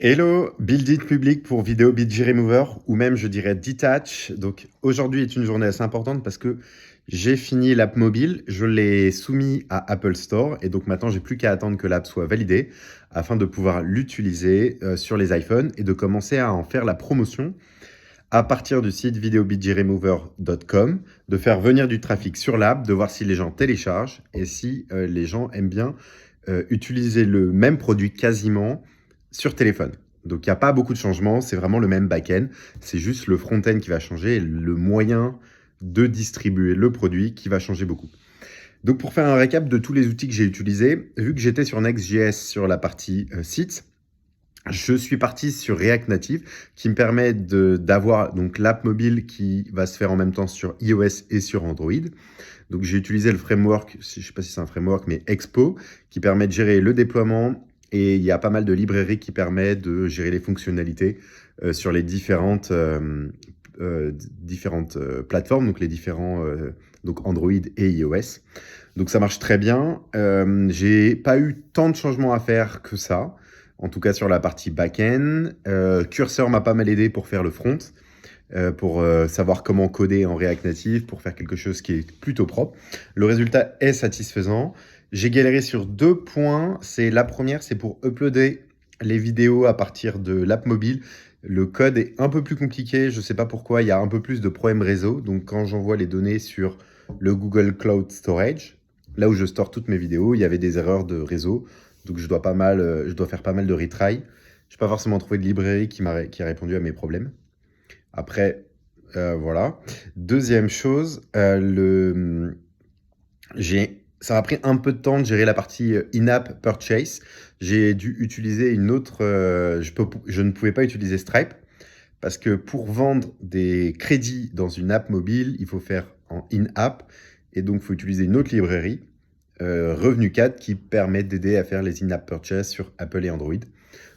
Hello, Build It public pour vidéo BG Remover ou même je dirais Detach. Donc aujourd'hui est une journée assez importante parce que j'ai fini l'app mobile, je l'ai soumis à Apple Store et donc maintenant j'ai plus qu'à attendre que l'app soit validée afin de pouvoir l'utiliser sur les iPhones et de commencer à en faire la promotion à partir du site videobidgremover.com, de faire venir du trafic sur l'app, de voir si les gens téléchargent et si les gens aiment bien utiliser le même produit quasiment sur téléphone. Donc il n'y a pas beaucoup de changements, c'est vraiment le même back-end, c'est juste le front-end qui va changer et le moyen de distribuer le produit qui va changer beaucoup. Donc pour faire un récap de tous les outils que j'ai utilisés, vu que j'étais sur Next.js sur la partie site, je suis parti sur React Native qui me permet d'avoir donc l'app mobile qui va se faire en même temps sur iOS et sur Android. Donc j'ai utilisé le framework, je ne sais pas si c'est un framework, mais Expo, qui permet de gérer le déploiement et il y a pas mal de librairies qui permettent de gérer les fonctionnalités sur les différentes plateformes, donc les différents donc Android et iOS. Donc ça marche très bien. J'ai pas eu tant de changements à faire que ça, en tout cas sur la partie back-end. Cursor m'a pas mal aidé pour faire le front, pour savoir comment coder en React Native, pour faire quelque chose qui est plutôt propre. Le résultat est satisfaisant. J'ai galéré sur 2 points. La première, c'est pour uploader les vidéos à partir de l'app mobile. Le code est un peu plus compliqué, je ne sais pas pourquoi, il y a un peu plus de problèmes réseau. Donc quand j'envoie les données sur le Google Cloud Storage, là où je store toutes mes vidéos, il y avait des erreurs de réseau. Donc je dois faire pas mal de retry. Je n'ai pas forcément trouvé de librairie qui a répondu à mes problèmes. Après, voilà. Deuxième chose, ça m'a pris un peu de temps de gérer la partie in-app purchase. J'ai dû utiliser une autre. Je ne pouvais pas utiliser Stripe parce que pour vendre des crédits dans une app mobile, il faut faire en in-app et donc il faut utiliser une autre librairie, Revenu4, qui permet d'aider à faire les in-app purchase sur Apple et Android.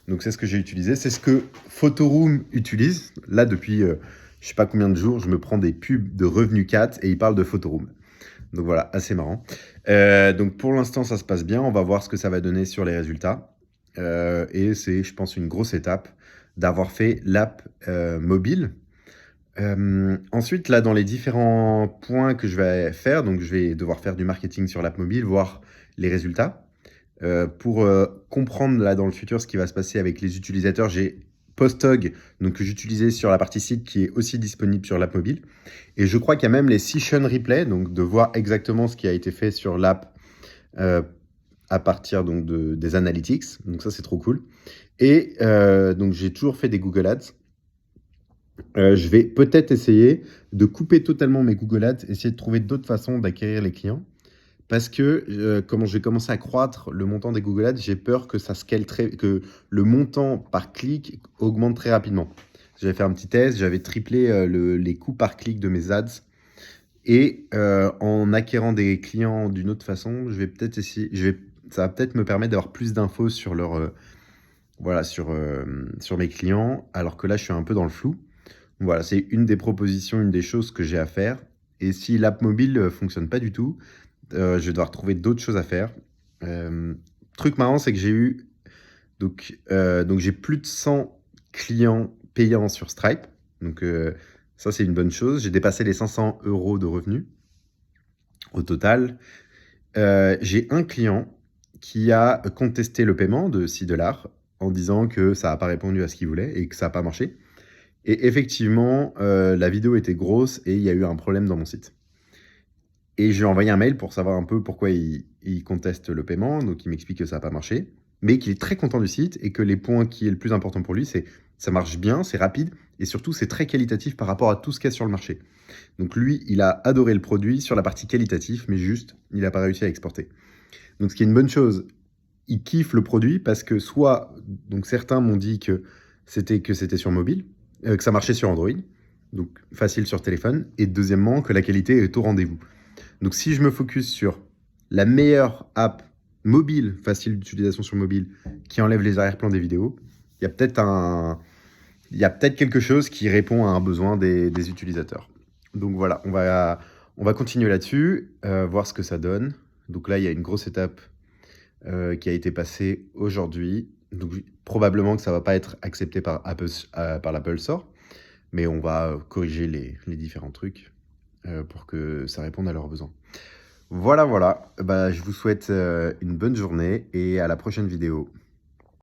Donc c'est ce que j'ai utilisé, c'est ce que Photoroom utilise. Là, depuis je sais pas combien de jours, je me prends des pubs de Revenu4 et ils parlent de Photoroom. Donc voilà, assez marrant. Donc pour l'instant, ça se passe bien. On va voir ce que ça va donner sur les résultats. Et c'est, je pense, une grosse étape d'avoir fait l'app mobile. Ensuite, là, dans les différents points que je vais faire, donc je vais devoir faire du marketing sur l'app mobile, voir les résultats. Pour comprendre là dans le futur ce qui va se passer avec les utilisateurs, j'ai Postog, donc que j'utilisais sur la partie site, qui est aussi disponible sur l'app mobile. Et je crois qu'il y a même les session replay, donc de voir exactement ce qui a été fait sur l'app euh, à partir donc des analytics. Donc ça, c'est trop cool. Et donc j'ai toujours fait des Google Ads. Je vais peut-être essayer de couper totalement mes Google Ads, essayer de trouver d'autres façons d'acquérir les clients. Parce que comment j'ai commencé à croître le montant des Google Ads, j'ai peur que que le montant par clic augmente très rapidement. J'avais fait un petit test, j'avais triplé les coûts par clic de mes ads. Et en acquérant des clients d'une autre façon, je vais peut-être essayer, ça va peut-être me permettre d'avoir plus d'infos sur sur mes clients, alors que là, je suis un peu dans le flou. Voilà, c'est une des propositions, une des choses que j'ai à faire. Et si l'app mobile ne fonctionne pas du tout, je vais devoir trouver d'autres choses à faire. Euh, Truc marrant, c'est que donc j'ai plus de 100 clients payants sur Stripe. Donc ça, c'est une bonne chose. J'ai dépassé les 500 € de revenus au total. J'ai un client qui a contesté le paiement de 6 dollars en disant que ça n'a pas répondu à ce qu'il voulait et que ça n'a pas marché. Et effectivement, la vidéo était grosse et il y a eu un problème dans mon site. Et je lui ai envoyé un mail pour savoir un peu pourquoi il conteste le paiement. Donc, il m'explique que ça n'a pas marché, mais qu'il est très content du site et que les points qui est le plus important pour lui, c'est ça marche bien, c'est rapide et surtout, c'est très qualitatif par rapport à tout ce qu'il y a sur le marché. Donc, lui, il a adoré le produit sur la partie qualitative, mais juste, il n'a pas réussi à exporter. Donc, ce qui est une bonne chose, il kiffe le produit parce que donc certains m'ont dit que c'était sur mobile, que ça marchait sur Android, donc facile sur téléphone, et deuxièmement, que la qualité est au rendez-vous. Donc si je me focus sur la meilleure app mobile, facile d'utilisation sur mobile, qui enlève les arrière-plans des vidéos, il y a peut-être quelque chose qui répond à un besoin des utilisateurs. Donc voilà, on va continuer là-dessus, voir ce que ça donne. Donc là, il y a une grosse étape qui a été passée aujourd'hui. Donc probablement que ça va pas être accepté par l'Apple Store, mais on va corriger les différents trucs pour que ça réponde à leurs besoins. Voilà, voilà. Bah, je vous souhaite une bonne journée et à la prochaine vidéo.